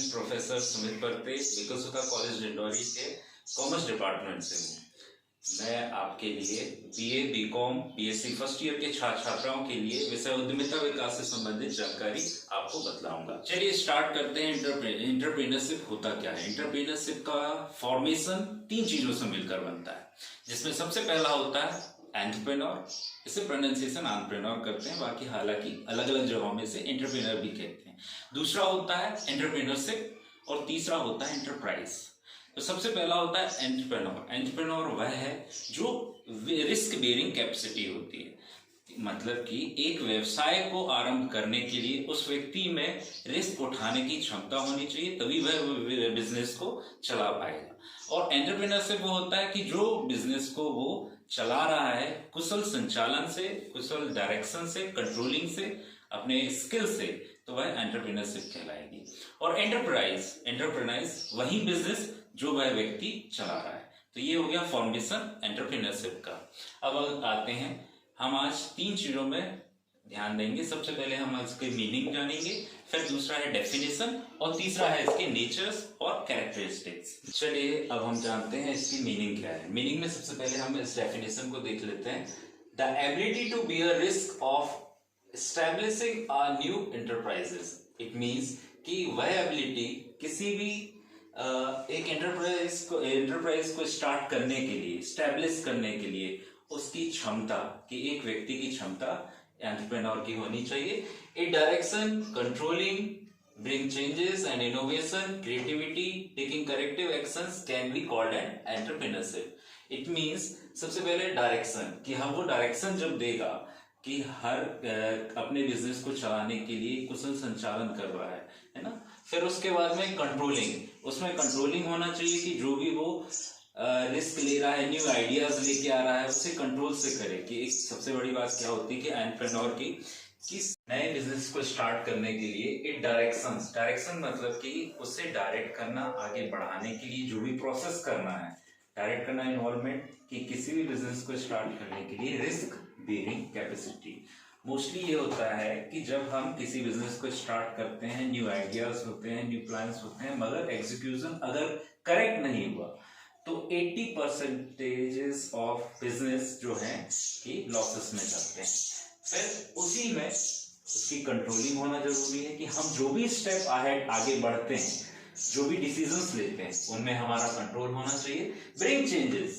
Professor Sumit परते विकसुता college Dindori के commerce department से हूँ। मैं आपके लिए BA, BCom, BSc first year के छात्राओं के लिए विषय उद्यमिता विकास से संबंधित जानकारी आपको बतलाऊंगा। चलिए स्टार्ट करते हैं। एंटरप्रेन्योरशिप होता क्या है? एंटरप्रेन्योरशिप का फॉर्मेशन 3 चीजों से मिलकर बनता है, जिसमें सबसे पहला होता है एंटरप्रेन्योर। इसे प्रोनाउंसिएशन एंटरप्रेन्योर करते हैं, बाकी हालांकि अलग अलग जगहों में से एंटरप्रेन्योर भी कहते हैं। दूसरा होता है एंटरप्रेन्योरशिप और तीसरा होता है एंटरप्राइज। तो सबसे पहला होता है एंटरप्रेन्योर। एंटरप्रेन्योर वह है जो रिस्क बेयरिंग कैपेसिटी होती है, मतलब कि एक व्यवसाय को आरंभ करने के लिए उस व्यक्ति में रिस्क उठाने की क्षमता होनी चाहिए, तभी वह बिजनेस को चला पाएगा। और एंटरप्रेन्योरशिप वो होता है कि जो बिजनेस को वो चला रहा है कुशल संचालन से, कुशल डायरेक्शन से, कंट्रोलिंग से, अपने स्किल से, तो वह एंटरप्रेन्योरशिप कहलाएगी। और एंटरप्राइज वही बिजनेस जो वह व्यक्ति चला रहा है। तो ये हो गया फॉर्मेशन एंटरप्रेन्योरशिप का। अब आते हैं, हम आज 3 चीजों में ध्यान देंगे। सबसे पहले हम इसके मीनिंग जानेंगे, फिर दूसरा है डेफिनेशन और तीसरा है इसके नेचर्स और कैरेक्टरिस्टिक्स। चलिए अब हम जानते हैं इसकी मीनिंग क्या है। मीनिंग में सबसे पहले हम इस डेफिनेशन को देख लेते हैं। The ability to bear risk of establishing a new enterprises. It means कि वह एबिलिटी किसी भी एक एंटरप्राइज को स्टार्ट करने के लिए, स्टैब्लिश करने के लिए उसकी क्षमता, कि एक व्यक्ति की क्षमता एंटरप्रेन्योर की होनी चाहिए। It direction, controlling, bring changes and innovation, creativity, taking corrective actions can be called an entrepreneurship. It means सबसे पहले डायरेक्शन, कि हम वो डायरेक्शन जब देगा कि हर अपने बिजनेस को चलाने के लिए कुशल संचालन कर रहा है ना। फिर उसके बाद में कंट्रोलिंग, उसमें कंट्रोलिंग होना चाहिए कि जो भी वो रिस्क ले रहा है, न्यू आइडियाज लेके आ रहा है, उससे कंट्रोल से करे। कि एक सबसे बड़ी बात क्या होती है कि एंटरप्रेन्योर की, कि नए बिजनेस को स्टार्ट करने के लिए एक डायरेक्शन मतलब कि उससे डायरेक्ट करना, आगे बढ़ाने के लिए जो भी प्रोसेस करना है, डायरेक्ट करना, इन्वॉल्वमेंट, कि किसी भी बिजनेस को स्टार्ट करने के लिए रिस्क बेयरिंग कैपेसिटी। मोस्टली ये होता है कि जब हम किसी बिजनेस को स्टार्ट करते हैं, न्यू आइडियाज होते हैं, न्यू प्लान्स होते हैं, मगर एग्जीक्यूशन अगर करेक्ट नहीं हुआ तो 80% ऑफ बिजनेस जो है कि लॉसेस में चलते हैं। फिर उसी में उसकी कंट्रोलिंग होना जरूरी है कि हम जो भी स्टेप आगे बढ़ते हैं, जो भी डिसीजंस लेते हैं, उनमें हमारा कंट्रोल होना चाहिए। ब्रिंग चेंजेस,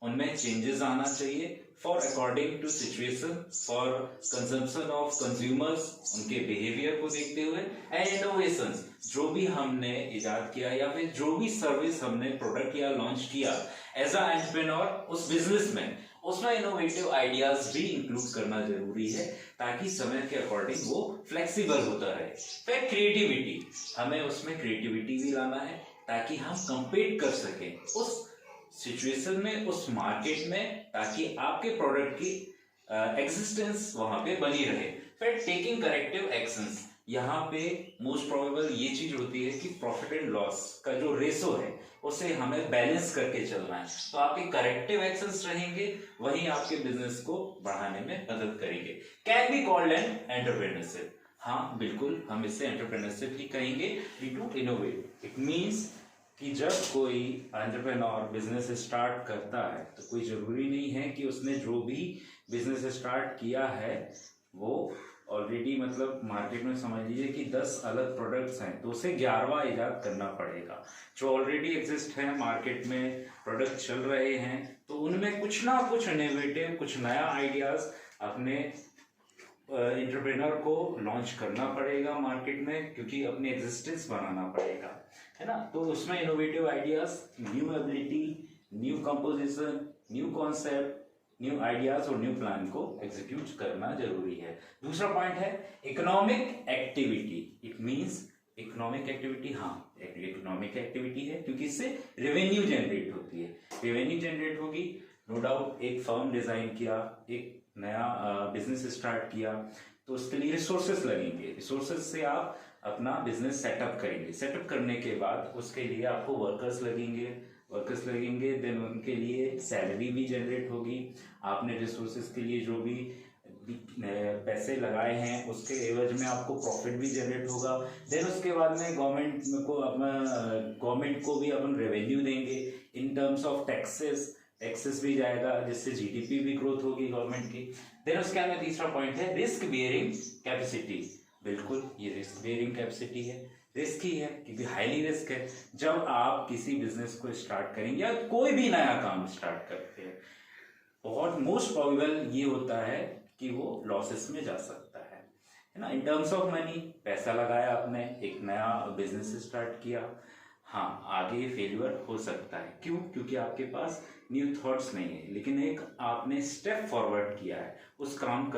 उनमें चेंजेस आना चाहिए। For according to situation, for consumption of consumers, उनके बिहेवियर को देखते हुए। एंड इनोवेशंस, जो भी हमने इजाद किया या फिर जो भी सर्विस हमने प्रोडक्ट या लॉन्च किया एज अ एंटरप्रेन्योर उस बिजनेस में, उसमें इनोवेटिव आइडियाज भी इंक्लूड करना जरूरी है, ताकि समय के अकॉर्डिंग वो फ्लेक्सिबल होता रहे। फिर क्रिएटिविटी, हमें उसमें क्रिएटिविटी भी लाना है ताकि हम कंपीट कर सकें उस सिचुएशन में, उस मार्केट में, ताकि आपके प्रोडक्ट की एग्जिस्टेंस वहां पे बनी रहे। फिर टेकिंग करेक्टिव एक्शंस, यहाँ पे मोस्ट प्रोबेबल ये चीज होती है कि प्रॉफिट एंड लॉस का जो रेशो है उसे हमें बैलेंस करके चलना है। तो आपके करेक्टिव एक्शंस रहेंगे, वही आपके बिजनेस को बढ़ाने में मदद करेंगे। Can be called an entrepreneurship. हाँ बिल्कुल, हम इसे एंटरप्रेन्योरशिप ही कहेंगे। टू इनोवेट, इट मीन्स कि जब कोई एंटरप्रेन्योर बिजनेस स्टार्ट करता है तो कोई जरूरी नहीं है कि उसने जो भी बिजनेस स्टार्ट किया है वो ऑलरेडी, मतलब मार्केट में समझ लीजिए कि 10 अलग प्रोडक्ट्स हैं तो उसे 11वां इजाद करना पड़ेगा। जो ऑलरेडी एग्जिस्ट है मार्केट में, प्रोडक्ट चल रहे हैं, तो उनमें कुछ ना कुछ इनोवेटिव, कुछ नया आइडियाज अपने एंटरप्रेन्योर को लॉन्च करना पड़ेगा मार्केट में, क्योंकि अपनी एग्जिस्टेंस बनाना पड़ेगा, है ना। तो उसमें innovative ideas, new ability, new composition, new concept, new ideas और न्यू प्लान को एग्जीक्यूट करना जरूरी है। दूसरा पॉइंट है economic activity. It means economic activity, हाँ इकोनॉमिक एक्टिविटी है क्योंकि इससे रेवेन्यू जनरेट होती है। रेवेन्यू जनरेट होगी, नो डाउट। एक फर्म डिजाइन किया, एक नया बिजनेस स्टार्ट किया, तो उसके लिए रिसोर्सेस लगेंगे। रिसोर्सेस से आप अपना बिजनेस सेटअप करेंगे। सेटअप करने के बाद उसके लिए आपको वर्कर्स लगेंगे, देन उनके लिए सैलरी भी जनरेट होगी। आपने रिसोर्सेज के लिए जो भी पैसे लगाए हैं उसके एवज में आपको प्रॉफिट भी जनरेट होगा। देन उसके बाद में गवर्नमेंट को भी अपन रेवेन्यू देंगे इन टर्म्स ऑफ टैक्सेस भी जाएगा, जिससे जीडीपी भी ग्रोथ होगी गवर्नमेंट की। देन उसके बाद में तीसरा पॉइंट है रिस्क बियरिंग कैपेसिटी। बिल्कुल ये रिस्क बियरिंग कैपेसिटी है, रिस्क ही है क्योंकि हाईली रिस्क है। जब आप किसी बिजनेस को स्टार्ट करेंगे या कोई भी नया काम स्टार्ट करते हैं, बहुत मोस्ट प्रोबेबल ये होता है कि वो लॉसेस में जा सकता है ना। इन टर्म्स ऑफ मनी, पैसा लगाया आपने, एक नया बिजनेस स्टार्ट किया, हाँ आगे फेलियर हो सकता है। क्यों? क्योंकि आपके पास न्यू थॉट्स नहीं है, लेकिन एक आपने स्टेप फॉरवर्ड किया है, उस काम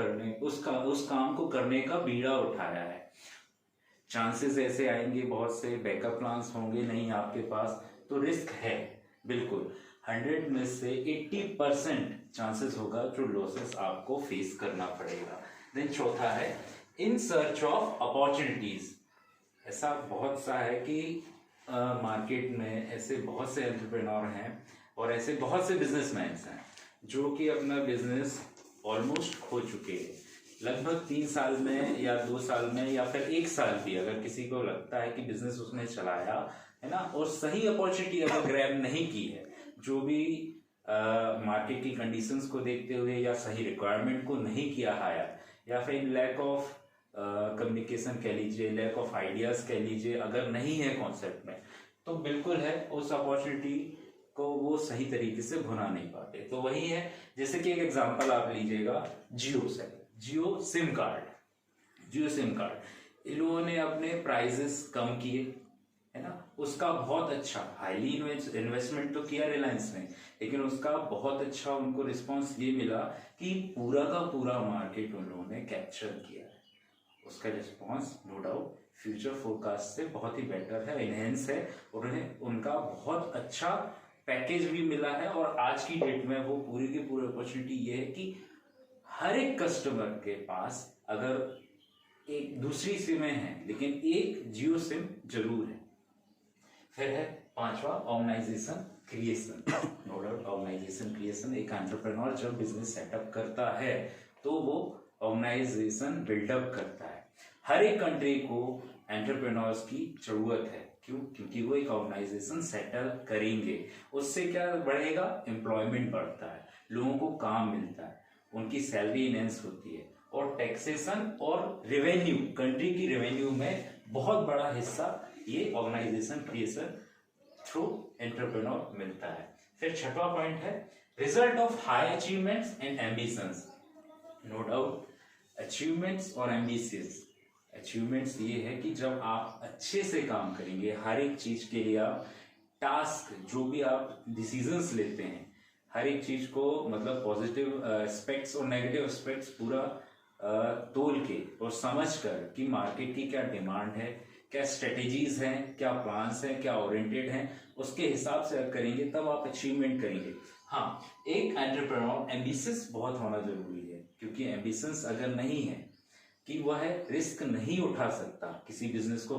को करने का बीड़ा उठाया है। चांसेस ऐसे आएंगे, बहुत से बैकअप प्लान्स होंगे नहीं आपके पास, तो रिस्क है बिल्कुल। 100 में से 80% चांसेस होगा जो लॉसेस आपको फेस करना पड़ेगा। देन चौथा है इन सर्च ऑफ अपॉर्चुनिटीज। ऐसा बहुत सा है कि मार्केट में ऐसे बहुत से एंटरप्रेन्योर हैं और ऐसे बहुत से बिजनेसमैन हैं जो कि अपना बिजनेस ऑलमोस्ट खो चुके हैं। लगभग 3 साल में या 2 साल में या फिर 1 साल भी अगर किसी को लगता है कि बिजनेस उसने चलाया है ना, और सही अपॉर्चुनिटी अगर ग्रैब नहीं की है, जो भी मार्केट की कंडीशंस को देखते हुए या सही रिक्वायरमेंट को नहीं किया है, या फिर लैक ऑफ कम्युनिकेशन कह लीजिए, लैक ऑफ आइडियाज कह लीजिए, अगर नहीं है कॉन्सेप्ट में, तो बिल्कुल है उस अपॉर्चुनिटी को वो सही तरीके से भुना नहीं पाते। तो वही है, जैसे कि एक एग्जांपल आप लीजिएगा जियो सिम कार्ड। इन लोगों ने अपने प्राइसेस कम किए है ना, उसका बहुत अच्छा हाईली इन्वेस्टमेंट तो किया रिलायंस ने, लेकिन उसका बहुत अच्छा उनको रिस्पांस ये मिला कि पूरा का पूरा मार्केट उन लोगों ने कैप्चर किया है। उसका response no doubt future forecast से बहुत ही बेटर है, इनहेंस है, और उन्हें उनका बहुत अच्छा पैकेज भी मिला है। और आज की डेट में वो पूरी की पूरी अपॉर्चुनिटी ये है कि हर एक कस्टमर के पास अगर एक दूसरी सिमें हैं, लेकिन एक जियो सिम जरूर है। फिर है 5वां organisation creation. No doubt organisation creation, एक एंटरप्रेन्योर जब बिजनेस सेटअप करता है तो वो ऑर्गेनाइजेशन बिल्डअप करता है। हर एक कंट्री को एंटरप्रेन्योर्स की जरूरत है। क्यों? क्योंकि वो एक ऑर्गेनाइजेशन सेटल करेंगे, उससे क्या बढ़ेगा, एम्प्लॉयमेंट बढ़ता है, लोगों को काम मिलता है, उनकी सैलरी इनहेंस होती है, और टैक्सेशन और रेवेन्यू, कंट्री की रेवेन्यू में बहुत बड़ा हिस्सा ये ऑर्गेनाइजेशन क्रिएशन थ्रू एंटरप्रेन्योर मिलता है। फिर 6वां पॉइंट है result of high achievements and ambitions. No doubt achievements और एम्बिशंस, अचीवमेंट्स ये है कि जब आप अच्छे से काम करेंगे, हर एक चीज के लिए आप टास्क, जो भी आप डिसीजंस लेते हैं, हर एक चीज को मतलब पॉजिटिव एस्पेक्ट्स और नेगेटिव एस्पेक्ट्स पूरा तोल के और समझ कर कि मार्केट की क्या डिमांड है, क्या स्ट्रेटेजीज हैं, क्या प्लान्स हैं, क्या ओरिएंटेड हैं, उसके हिसाब से करेंगे, तब आप अचीवमेंट करेंगे। हाँ, एक एंटरप्रेन्योर एम्बिशंस बहुत होना जरूरी है, क्योंकि एम्बिशंस अगर नहीं है कि वह रिस्क नहीं उठा सकता किसी बिजनेस को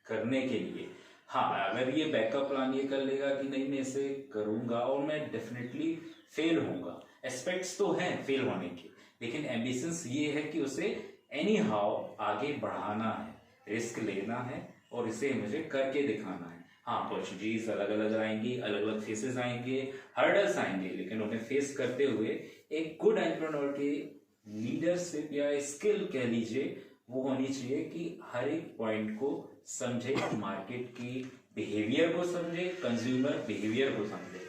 करने के लिए। हाँ, अगर ये बैकअप प्लान ये कर लेगा कि नहीं मैं इसे करूंगा और मैं डेफिनेटली फेल होऊंगा, एस्पेक्ट्स तो हैं फेल होने के, लेकिन एम्बिशंस ये है कि उसे एनी हाउ आगे बढ़ाना है, रिस्क लेना है और इसे मुझे करके दिखाना है। हाँ, अपॉर्चुनिटीज अलग अलग आएंगी, अलग अलग फेसेस आएंगे, हर्डल्स आएंगे, लेकिन उन्हें फेस करते हुए एक गुड एंटरप्रेन्योर की लीडरशिप या स्किल कह लीजिए वो होनी चाहिए कि हर एक पॉइंट को समझे, मार्केट की बिहेवियर को समझे, कंज्यूमर बिहेवियर को समझे।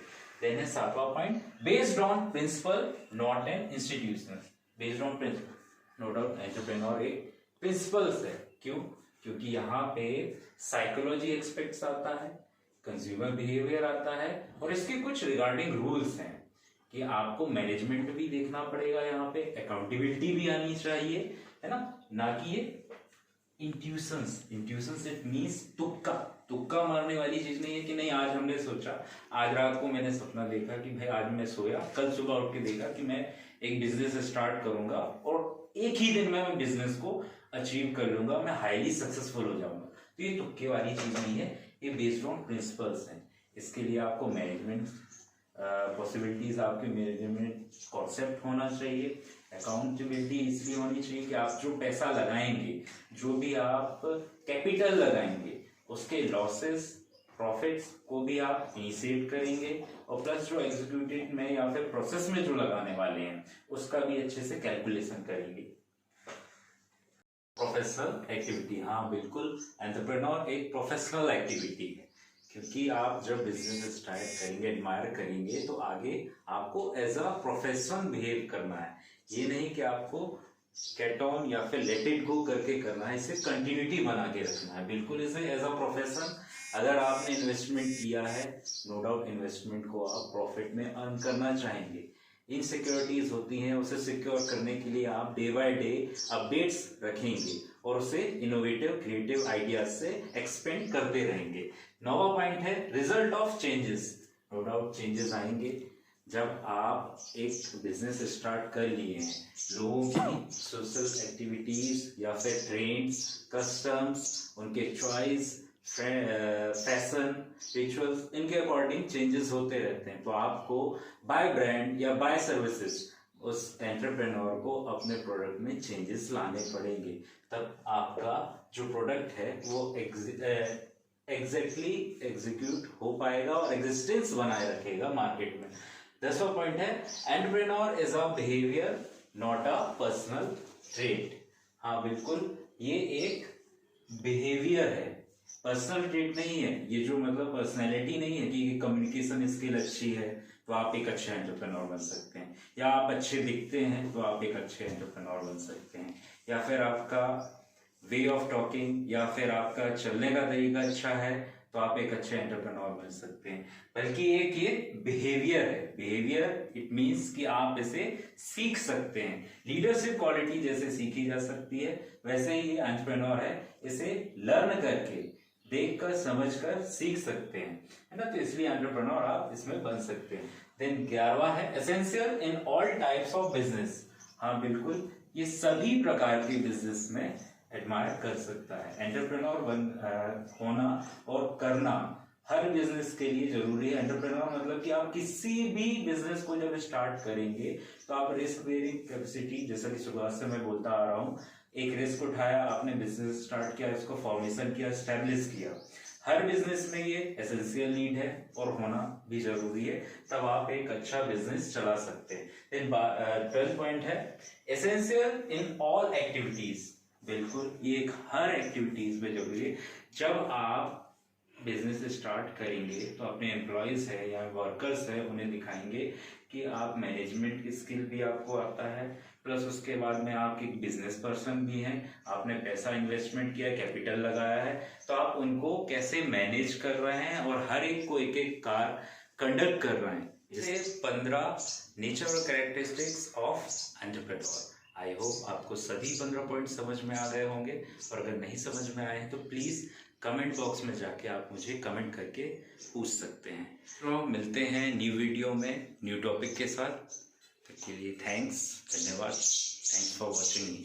देन है 7वां point based on principle not an institution. Based on principle, no doubt entrepreneur एक प्रिंसिपल्स है। क्यों? क्योंकि यहाँ पे साइकोलॉजी एक्सपेक्ट्स आता है, कंज्यूमर बिहेवियर आता है, और इसके कुछ रिगार्डिंग रूल्स हैं कि आपको मैनेजमेंट भी देखना पड़ेगा, यहाँ पे अकाउंटेबिलिटी भी आनी चाहिए, है ना कि ये इंट्यूशंस इट मींस तुक्का मारने वाली चीज नहीं है कि नहीं आज हमने सोचा, आज रात को मैंने सपना देखा कि भाई आज मैं सोया, कल सुबह उठ के देखा कि मैं एक बिजनेस स्टार्ट करूंगा और एक ही दिन में मैं बिजनेस को अचीव कर लूंगा, मैं हाईली सक्सेसफुल हो जाऊंगा। तो ये तुक्के वाली चीज नहीं है, ये बेस्ड ऑन प्रिंसिपल्स हैं। इसके लिए आपको मैनेजमेंट पॉसिबिलिटीज, आपके मैनेजमेंट कॉन्सेप्ट होना चाहिए, अकाउंटेबिलिटी इसलिए होनी चाहिए कि आप जो पैसा लगाएंगे, जो भी आप कैपिटल लगाएंगे, उसके लॉसेस प्रॉफिट्स को भी आप इनिशिएट करेंगे और प्लस जो एग्जीक्यूटिव में या फिर प्रोसेस में जो लगाने वाले हैं उसका भी अच्छे से कैलकुलेशन करेंगे। प्रोफेशनल एक्टिविटी, हाँ बिल्कुल, एंटरप्रेन्योर एक प्रोफेशनल एक्टिविटी है, क्योंकि आप जब बिजनेस स्टार्ट करेंगे, एडमायर करेंगे, तो आगे आपको एज अ प्रोफेशन बिहेव करना है। ये नहीं कि आपको गेट ऑन या फिर लेट इट गो करके करना है, इसे कंटिन्यूटी बना के रखना है, बिल्कुल इसे एज अ प्रोफेशन। अगर आपने इन्वेस्टमेंट किया है, नो डाउट इन्वेस्टमेंट को आप प्रॉफिट में अर्न करना चाहेंगे। इनसिक्योरिटीज होती हैं, उसे सिक्योर करने के लिए आप डे बाय डे अपडेट्स रखेंगे और उसे इनोवेटिव क्रिएटिव आइडियाज से एक्सपेंड करते रहेंगे। नौवां पॉइंट है result of changes. No doubt changes आएंगे जब आप एक बिजनेस स्टार्ट कर लिए हैं, लोगों की सोशल एक्टिविटीज या फिर ट्रेंड्स, कस्टम्स, उनके चॉइस, फैशन, रिचुअल्स, इनके अकॉर्डिंग चेंजेस होते रहते हैं। तो आपको बाय ब्रांड या बाय सर्विसेज उस एंटरप्रेन्योर को अपने प्रोडक्ट में चेंजेस लाने पड़ेंगे, तब आपका जो प्रोडक्ट है वो एग्जैक्टली एग्जीक्यूट हो पाएगा और एग्जिस्टेंस बनाए रखेगा मार्केट में। 10वां पॉइंट है entrepreneur is a behaviour not a personal trait. हाँ बिल्कुल, ये एक बिहेवियर है, पर्सनल ट्रेट नहीं है। ये जो मतलब पर्सनैलिटी नहीं है कि कम्युनिकेशन स्किल अच्छी है तो आप एक अच्छे एंटरप्रेन्योर बन सकते हैं, या आप अच्छे दिखते हैं तो आप एक अच्छे एंटरप्रेन्योर बन सकते हैं, या फिर आपका वे ऑफ टॉकिंग या फिर आपका चलने का तरीका अच्छा है तो आप एक अच्छे एंटरप्रेन्योर बन सकते हैं। बल्कि एक ये बिहेवियर है। बिहेवियर इट मींस कि आप इसे सीख सकते हैं। लीडरशिप क्वालिटी जैसे सीखी जा सकती है, वैसे ही एंटरप्रेन्योर है, इसे लर्न करके, देखकर, समझकर सीख सकते हैं, है ना। तो इसलिए एंटरप्रेन्योर आप इसमें बन सकते हैं। देन 11वां है essential in all types of business. हाँ बिल्कुल, ये सभी प्रकार के बिजनेस में एडमायर कर सकता है। एंटरप्रेन्योर होना और करना हर बिजनेस के लिए जरूरी है। एंटरप्रेन्योर मतलब कि आप किसी भी बिजनेस को जब स्टार्ट करेंगे तो आप रिस्क बेयरिंग कैपेसिटी, जैसा कि शुरुआत से मैं बोलता आ रहा हूँ, एक रिस्क उठाया, आपने बिजनेस स्टार्ट किया, इसको फॉर्मेशन किया, स्टैब्लिश किया। हर बिजनेस में ये एसेंशियल नीड है और होना भी जरूरी है, तब आप एक अच्छा बिजनेस चला सकते हैं। देन 12 पॉइंट है एसेंशियल इन ऑल एक्टिविटीज। बिल्कुल, ये एक हर एक्टिविटीज में जरूरी है। जब आप बिजनेस स्टार्ट करेंगे तो अपने एम्प्लॉयज है या वर्कर्स है उन्हें दिखाएंगे कि आप मैनेजमेंट की स्किल भी आपको आता है, प्लस उसके बाद में आप एक बिजनेस पर्सन भी हैं, आपने पैसा इन्वेस्टमेंट किया, कैपिटल लगाया है, तो आप उनको कैसे मैनेज कर रहे हैं और हर एक को एक एक कार कंडक्ट कर रहे हैं। जैसे 15 नेचर और characteristics of entrepreneur. I hope आपको सभी 15 पॉइंट समझ में आ गए होंगे, और अगर नहीं समझ में आए हैं तो प्लीज कमेंट बॉक्स में जाके आप मुझे कमेंट करके पूछ सकते हैं। तो मिलते हैं न्यू वीडियो में न्यू टॉपिक के साथ। तब के लिए थैंक्स, धन्यवाद, थैंक्स फॉर वॉचिंग।